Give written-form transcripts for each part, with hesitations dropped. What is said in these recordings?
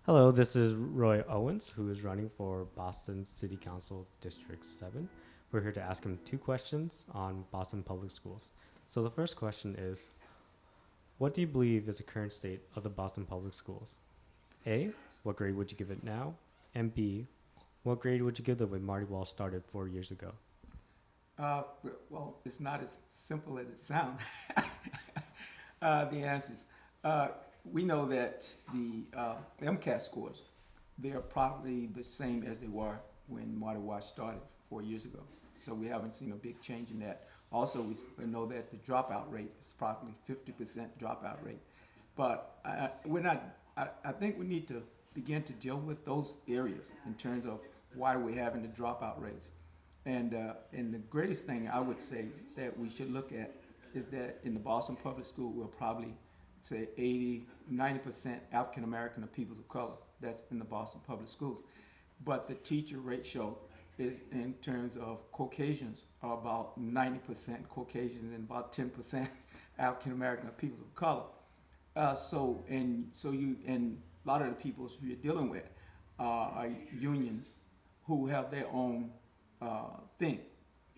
Hello, this is Roy Owens, who is running for Boston City Council District 7. We're here to ask him two questions on Boston Public Schools. So the first question is, what do you believe is the current state of the Boston Public Schools? A, what grade would you give it now? And B, what grade would you give them when Marty Walsh started 4 years ago? Well, it's not as simple as it sounds. The answers. We know that the MCAT scores, they are probably the same as they were when Marty Walsh started 4 years ago. So we haven't seen a big change in that. Also, we know that the dropout rate is probably 50% dropout rate. But we're not. I think we need to begin to deal with those areas in terms of why we're having the dropout rates. And the greatest thing I would say that we should look at is that in the Boston Public School, we're probably say 80, 90% African American or peoples of color. That's in the Boston Public Schools. But the teacher ratio is in terms of Caucasians are about 90% Caucasians and about 10% African American or peoples of color. And a lot of the people who you're dealing with are union who have their own thing.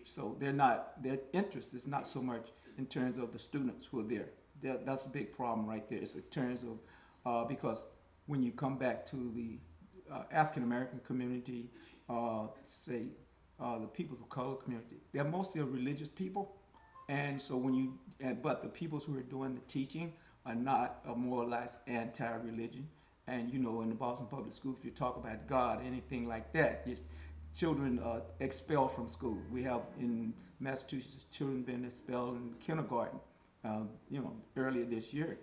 So their interest is not so much in terms of the students who are there. That's a big problem right there. It's in terms of, because when you come back to the African American community, the peoples of color community, they're mostly religious people. And so but the peoples who are doing the teaching are more or less anti-religion. And in the Boston Public Schools, if you talk about God, anything like that, children expelled from school. We have in Massachusetts children been expelled in kindergarten, earlier this year,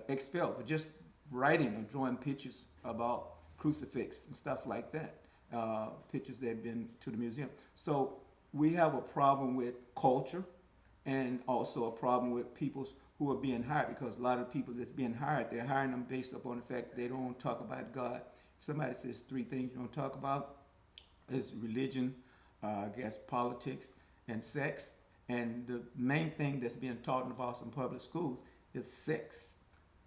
expelled for just writing or drawing pictures about crucifix and stuff like that. Pictures that have been to the museum. So we have a problem with culture and also a problem with people who are being hired, because a lot of people that's being hired, they're hiring them based upon the fact they don't talk about God. Somebody says three things you don't talk about is religion, I guess politics, and sex. And the main thing that's being taught in the Boston Public Schools is sex.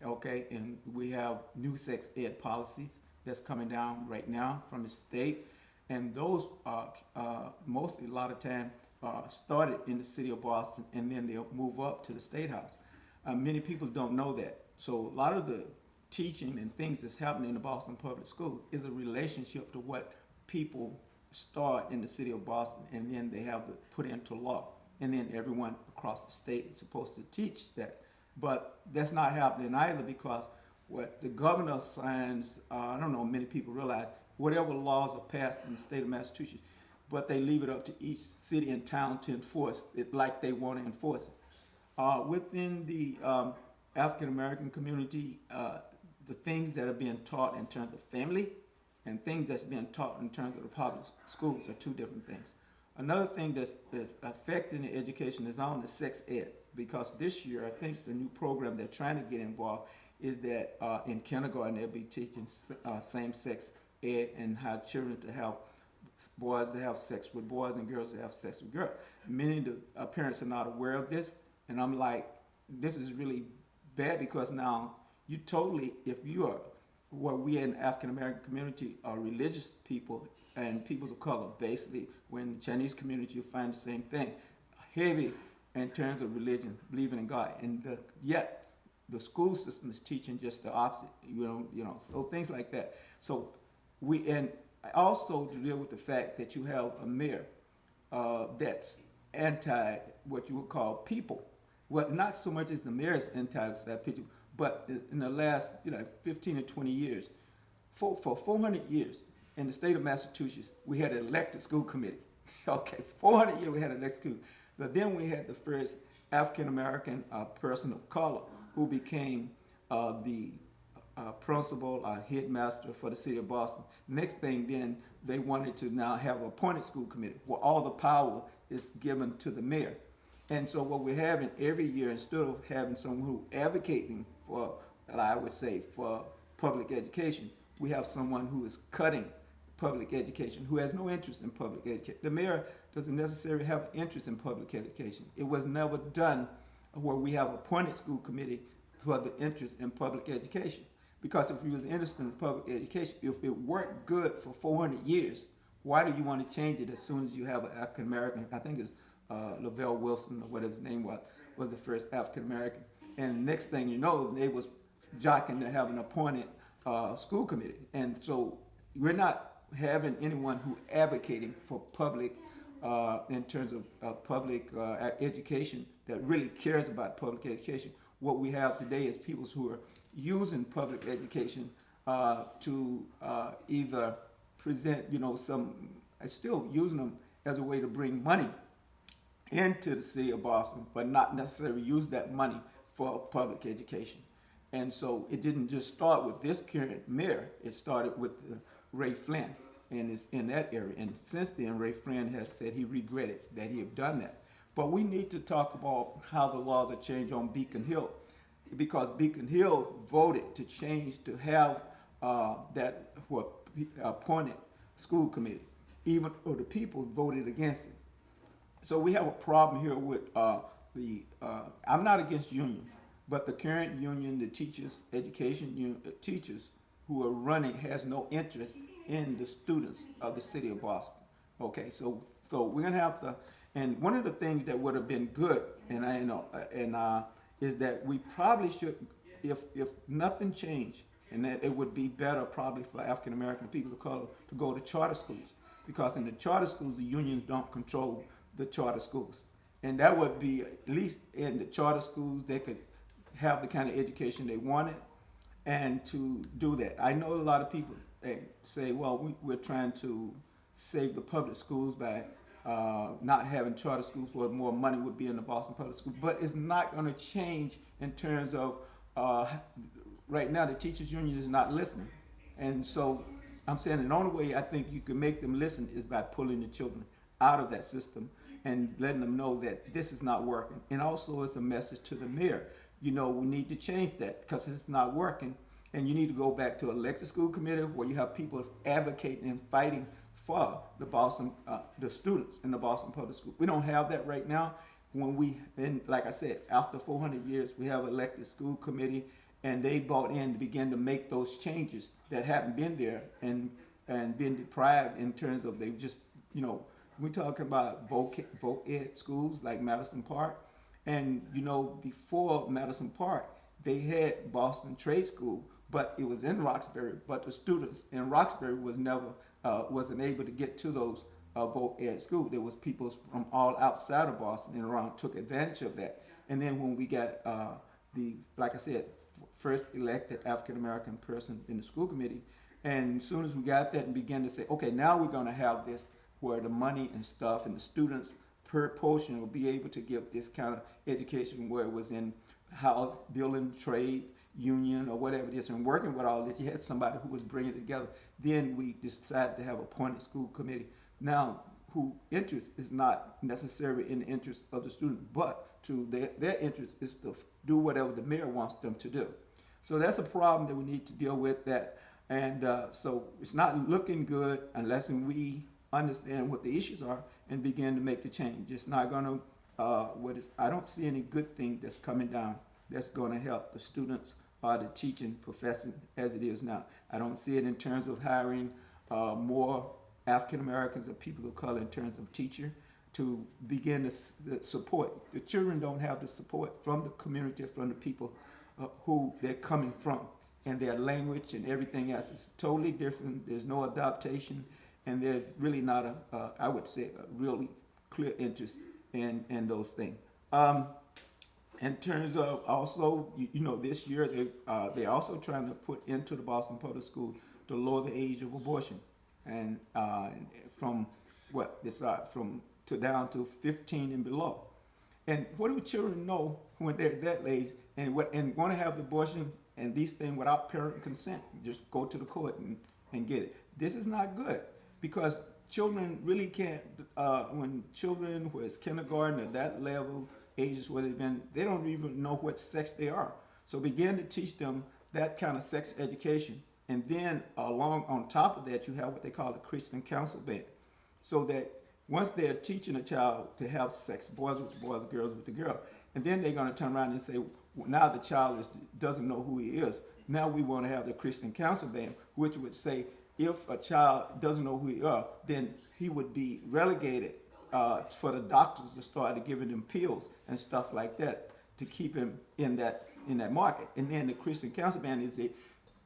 Okay, and we have new sex ed policies that's coming down right now from the state, and those are mostly a lot of time started in the city of Boston, and then they'll move up to the State House. Many people don't know that. So a lot of the teaching and things that's happening in the Boston Public School is a relationship to what people start in the city of Boston, and then they have to put into law. And then everyone across the state is supposed to teach that. But that's not happening either, because what the governor signs, I don't know, many people realize, whatever laws are passed in the state of Massachusetts, but they leave it up to each city and town to enforce it like they want to enforce it. Within the African American community, the things that are being taught in terms of family and things that's being taught in terms of the public schools are two different things. Another thing that's affecting the education is not only sex ed, because this year I think the new program they're trying to get involved is that in kindergarten they'll be teaching same-sex ed and how children to have boys to have sex with boys and girls to have sex with girls. Many of the parents are not aware of this, and I'm like, this is really bad, because now you totally, if you are, what we in the African American community are religious people and peoples of color, basically, when the Chinese community you find the same thing, heavy in terms of religion, believing in God, and yet the school system is teaching just the opposite, so things like that. So and also to deal with the fact that you have a mayor that's anti what you would call people. Well, not so much as the mayor's anti people, but in the last 15 or 20 years, for 400 years in the state of Massachusetts, we had an elected school committee. Okay, 400 years we had an elected school. But then we had the first African American person of color who became the principal, headmaster for the city of Boston. Next thing, then they wanted to now have an appointed school committee where all the power is given to the mayor. And so what we're having every year, instead of having someone who advocating for, I would say, for public education, we have someone who is cutting public education, who has no interest in public education. The mayor doesn't necessarily have interest in public education. It was never done where we have appointed school committee for the interest in public education. Because if you was interested in public education, if it worked good for 400 years, why do you want to change it as soon as you have an African American? I think it's Lavelle Wilson or whatever his name was the first African American. And next thing you know, they was jockeying to have an appointed school committee. And so we're not having anyone who advocating for public in terms of public education that really cares about public education. What we have today is people who are using public education to either present, still using them as a way to bring money into the city of Boston, but not necessarily use that money for public education. And so it didn't just start with this current mayor, it started with Ray Flynn, and it's in that area. And since then, Ray Flynn has said he regretted that he had done that. But we need to talk about how the laws are changed on Beacon Hill, because Beacon Hill voted to change to have that appointed school committee, even though the people voted against it. So we have a problem here with I'm not against union, but the current union, the teachers, education union, teachers who are running has no interest in the students of the city of Boston. Okay, so we're gonna have to, and one of the things that would have been good, is that we probably should, if nothing changed, and that it would be better probably for African American people of color to go to charter schools, because in the charter schools the unions don't control the charter schools, and that would be at least in the charter schools they could have the kind of education they wanted, and to do that. I know a lot of people say, well, we're trying to save the public schools by not having charter schools where more money would be in the Boston public school, but it's not going to change in terms of right now the teachers union is not listening. And so I'm saying the only way I think you can make them listen is by pulling the children out of that system and letting them know that this is not working. And also it's a message to the mayor. We need to change that because it's not working. And you need to go back to elected school committee where you have people advocating and fighting for the Boston, the students in the Boston public school. We don't have that right now. Like I said, after 400 years, we have elected school committee, and they bought in to begin to make those changes that haven't been there and been deprived in terms of they just, we're talking about voc ed schools like Madison Park. And, before Madison Park, they had Boston Trade School, but it was in Roxbury. But the students in Roxbury wasn't able to get to those voc ed schools. There was people from all outside of Boston and around took advantage of that. And then when we got like I said, first elected African American person in the school committee, and as soon as we got that and began to say, okay, now we're going to have this where the money and stuff and the students per portion will be able to give this kind of education where it was in house, building, trade, union, or whatever it is, and working with all this. You had somebody who was bringing it together. Then we decided to have a appointed school committee. Now, whose interest is not necessarily in the interest of the student, but to their interest is to do whatever the mayor wants them to do. So that's a problem that we need to deal with. So it's not looking good unless we understand what the issues are and begin to make the change. It's not going to, I don't see any good thing that's coming down that's going to help the students or the teaching profession as it is now. I don't see it in terms of hiring more African Americans or people of color in terms of teacher to begin to support. The children don't have the support from the community, from the people who they're coming from, and their language and everything else is totally different. There's no adaptation, and there's really not I would say, a really clear interest in those things. In terms of also, this year they're also trying to put into the Boston Public Schools to lower the age of abortion, and from down to 15 and below. And what do children know when they're that age and want to have the abortion and these things without parent consent? Just go to the court and get it. This is not good, because children really can't, when children who is kindergarten at that level, ages where they don't even know what sex they are. So begin to teach them that kind of sex education. And then on top of that, you have what they call a Christian counsel bed. So that once they're teaching a child to have sex, boys with the boys, girls with the girl, and then they're going to turn around and say, well, now the child doesn't know who he is. Now we want to have the Christian Council Band, which would say if a child doesn't know who he are, then he would be relegated for the doctors to start giving him pills and stuff like that to keep him in that market. And then the Christian Council Band is the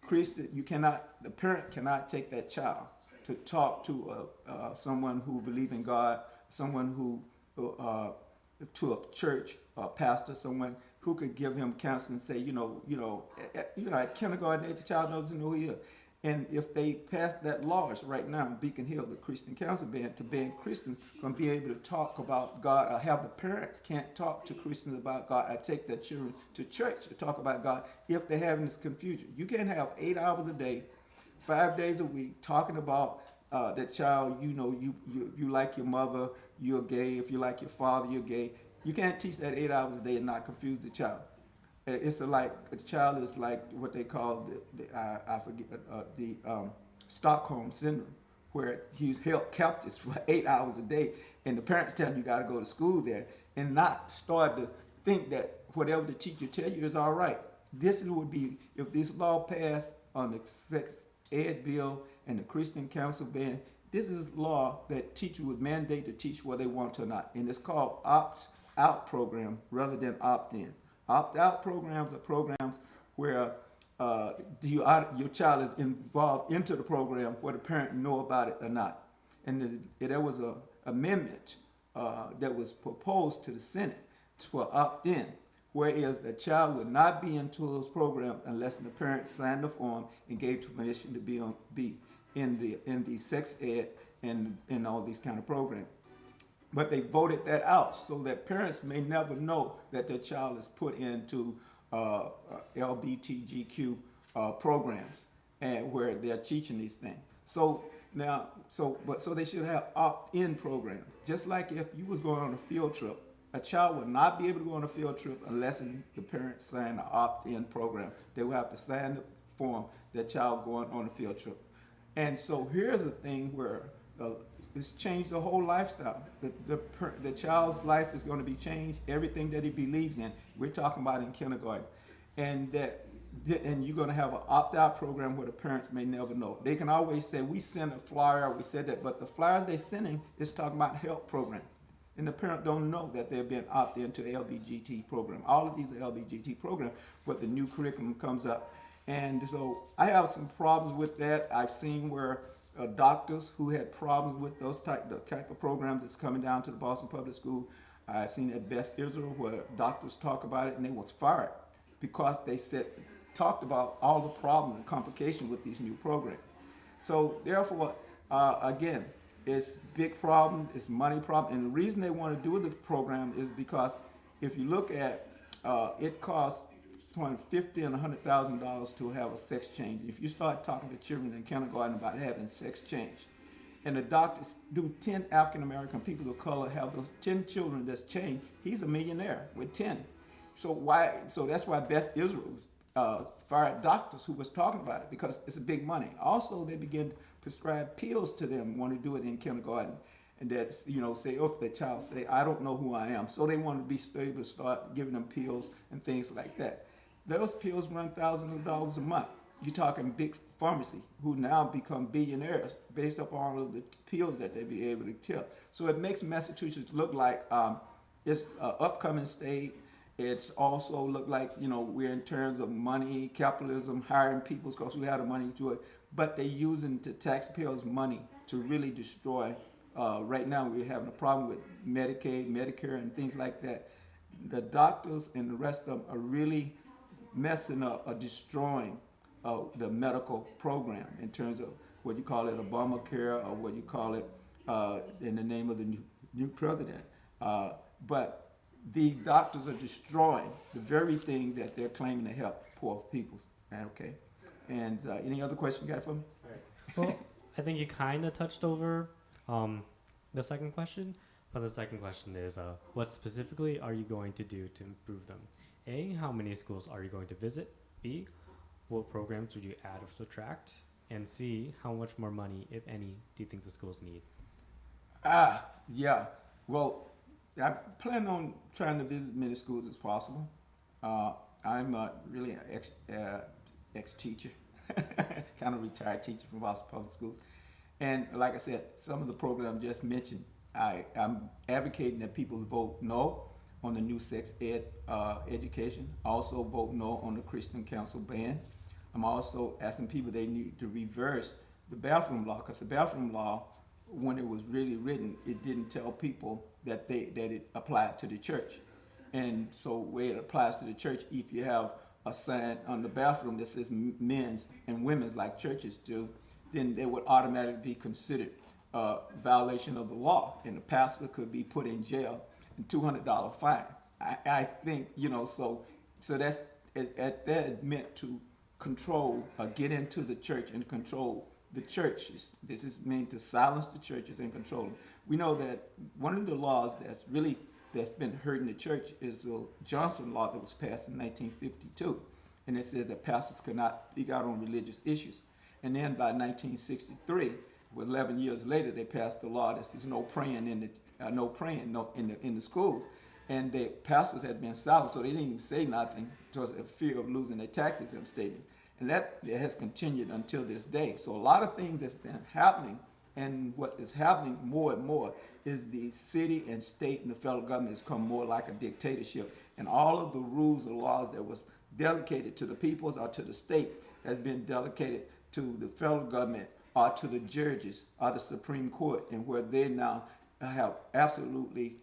the parent cannot take that child to talk to someone who believes in God, someone who to a church, a pastor, someone who could give him counsel and say, at kindergarten, the child doesn't know who he is. And if they pass that law right now in Beacon Hill, the Christian Council Band, to ban Christians from being able to talk about God, or have the parents can't talk to Christians about God, or take their children to church to talk about God if they're having this confusion. You can't have 8 hours a day, 5 days a week, talking about that child, you like your mother, you're gay. If you like your father, you're gay. You can't teach that 8 hours a day and not confuse the child. It's like a child is like what they call the Stockholm syndrome, where he's held captive for 8 hours a day, and the parents tell him you got to go to school there, and not start to think that whatever the teacher tell you is all right. This would be if this law passed on the sex ed bill and the Christian Council Band. This is law that teachers would mandate to teach whether they want to or not, and it's called opt-out program rather than opt-in. Opt-out programs are programs where your child is involved into the program whether the parent know about it or not. And there was an amendment that was proposed to the Senate for opt-in, whereas the child would not be into those programs unless the parent signed the form and gave permission to be in the sex ed and in all these kind of programs. But they voted that out so that parents may never know that their child is put into LBTGQ programs and where they're teaching these things. So they should have opt-in programs. Just like if you was going on a field trip, a child would not be able to go on a field trip unless the parents sign an opt-in program. They would have to sign the form that child going on a field trip. And so here's a thing where it's changed the whole lifestyle. The child's life is going to be changed. Everything that he believes in, we're talking about in kindergarten, and you're going to have an opt-out program where the parents may never know. They can always say, we sent a flyer, we said that, but the flyers they're sending is talking about help program. And the parent don't know that they're being opted into the LBGT program. All of these are LBGT programs, but the new curriculum comes up. And so I have some problems with that. I've seen where doctors who had problems with the type of programs that's coming down to the Boston Public School. I've seen at Beth Israel where doctors talk about it and they was fired because they talked about all the problems and complications with these new programs. So therefore, again, it's big problems, it's money problem, and the reason they want to do the program is because if you look at it costs between $50,000 and $100,000 to have a sex change. If you start talking to children in kindergarten about having sex change, and the doctors do 10 African American people of color have those 10 children that's changed, he's a millionaire with 10. So that's why Beth Israel fired doctors who was talking about it, because it's a big money. Also, they begin to prescribe pills to them, want to do it in kindergarten. And that, say, if the child say, I don't know who I am. So they want to be able to start giving them pills and things like that. Those pills run thousands of dollars a month. You're talking big pharmacy who now become billionaires based upon all of the pills that they be able to tell. So it makes Massachusetts look like it's an upcoming state. It's also look like, we're in terms of money, capitalism, hiring people because we have the money to do it. But they're using the taxpayers' money to really destroy. Right now we're having a problem with Medicaid, Medicare, and things like that. The doctors and the rest of them are really messing up or destroying the medical program in terms of what you call it Obamacare or what you call it in the name of the new president. But the doctors are destroying the very thing that they're claiming to help poor people. Okay. And any other question you got for me? All right. Well, I think you kind of touched over the second question, but the second question is, what specifically are you going to do to improve them? A, how many schools are you going to visit? B, what programs would you add or subtract? And C, how much more money, if any, do you think the schools need? Yeah. Well, I plan on trying to visit many schools as possible. I'm really ex-teacher, kind of retired teacher from Boston Public Schools. And like I said, some of the programs just mentioned, I'm advocating that people vote no on the new sex ed education. Also vote no on the Christian Council ban. I'm also asking people they need to reverse the bathroom law, because the bathroom law, when it was really written, it didn't tell people that it applied to the church. And so where it applies to the church, if you have a sign on the bathroom that says men's and women's like churches do, then they would automatically be considered a violation of the law, and the pastor could be put in jail and $200 fine. I think, so that's that meant to control, get into the church and control the churches. This is meant to silence the churches and control them. We know that one of the laws that's been hurting the church is the Johnson law that was passed in 1952, and it says that pastors could not speak out on religious issues. And then by 1963, 11 years later, they passed the law that says no praying in the schools, and the pastors had been silent, so they didn't even say nothing because of fear of losing their tax exempt status, and that has continued until this day. So a lot of things that's been happening, and what is happening more and more is the city and state and the federal government has become more like a dictatorship, and all of the rules and laws that was delegated to the peoples or to the states has been delegated to the federal government or to the judges or the Supreme Court, and where they now have absolutely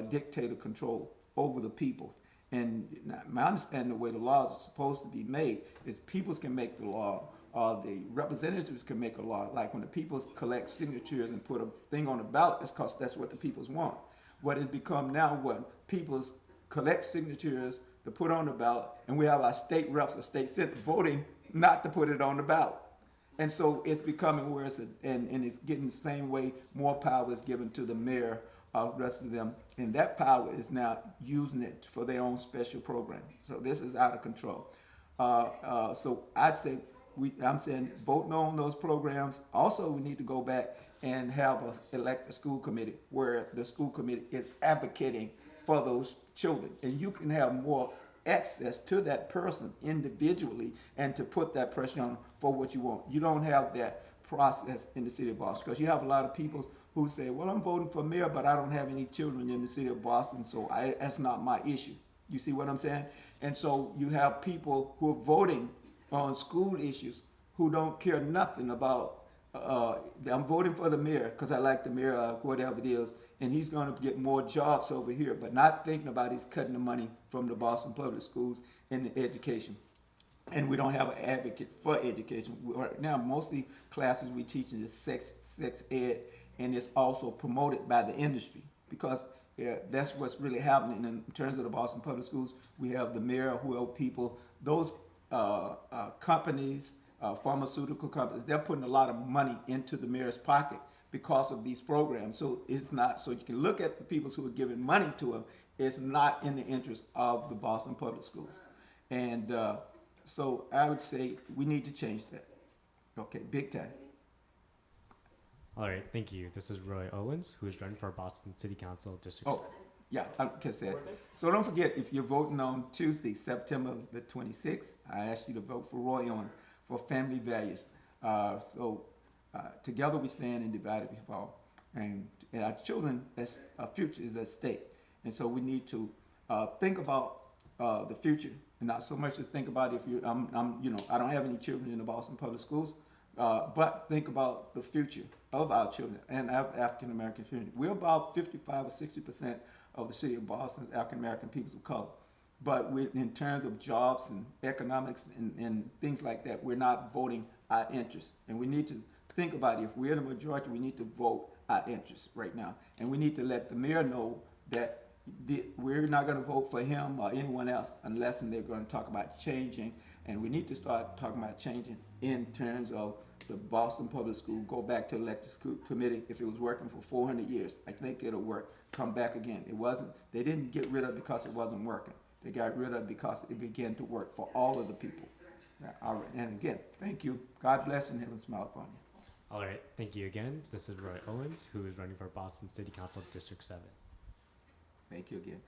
dictator control over the peoples. And my understanding of the way the laws are supposed to be made is peoples can make the law, or the representatives can make a law. Like when the peoples collect signatures and put a thing on the ballot, it's because that's what the peoples want. What has become now, what peoples collect signatures to put on the ballot, and we have our state reps or state senate voting not to put it on the ballot. And so it's becoming where and it's getting the same way more power is given to the mayor or the rest of them. And that power is now using it for their own special program. So this is out of control. So I'd say, I'm saying vote no on those programs. Also, we need to go back and elect a school committee where the school committee is advocating for those children. And you can have more access to that person individually and to put that pressure on for what you want. You don't have that process in the city of Boston, because you have a lot of people who say, well, I'm voting for mayor, but I don't have any children in the city of Boston, so that's not my issue. You see what I'm saying? And so you have people who are voting on school issues who don't care nothing about, I'm voting for the mayor because I like the mayor, whatever it is, and he's going to get more jobs over here, but not thinking about he's cutting the money from the Boston Public Schools in the education. And we don't have an advocate for education. Right now, mostly classes we teach is sex ed, and it's also promoted by the industry, because that's what's really happening in terms of the Boston Public Schools. We have the mayor, who are people, those companies, pharmaceutical companies, they're putting a lot of money into the mayor's pocket because of these programs. So it's not, so you can look at the people who are giving money to them, it's not in the interest of the Boston Public Schools. And so I would say we need to change that. Okay, big time. All right, thank you. This is Roy Owens, who is running for Boston City Council District 7. Yeah, I can say that. So don't forget, if you're voting on Tuesday, September the 26th, I ask you to vote for Roy Owens for family values. Together we stand and divided we fall. And our children, that's our future is at stake. And so we need to think about the future, and not so much to think about if you, I don't have any children in the Boston Public Schools, but think about the future of our children and our African American community. We're about 55 or 60% of the city of Boston's African American people of color. But in terms of jobs and economics and things like that, we're not voting our interests. And we need to think about it. If we're the majority, we need to vote our interests right now. And we need to let the mayor know that we're not going to vote for him or anyone else unless they're going to talk about changing. And we need to start talking about changing in terms of the Boston Public School. Go back to elected school committee. If it was working for 400 years, I think it'll work. Come back again. It wasn't. They didn't get rid of it because it wasn't working. They got rid of it because it began to work for all of the people. All right. And again, thank you. God bless and heaven smile upon you. All right, thank you again. This is Roy Owens, who is running for Boston City Council District 7. Thank you again.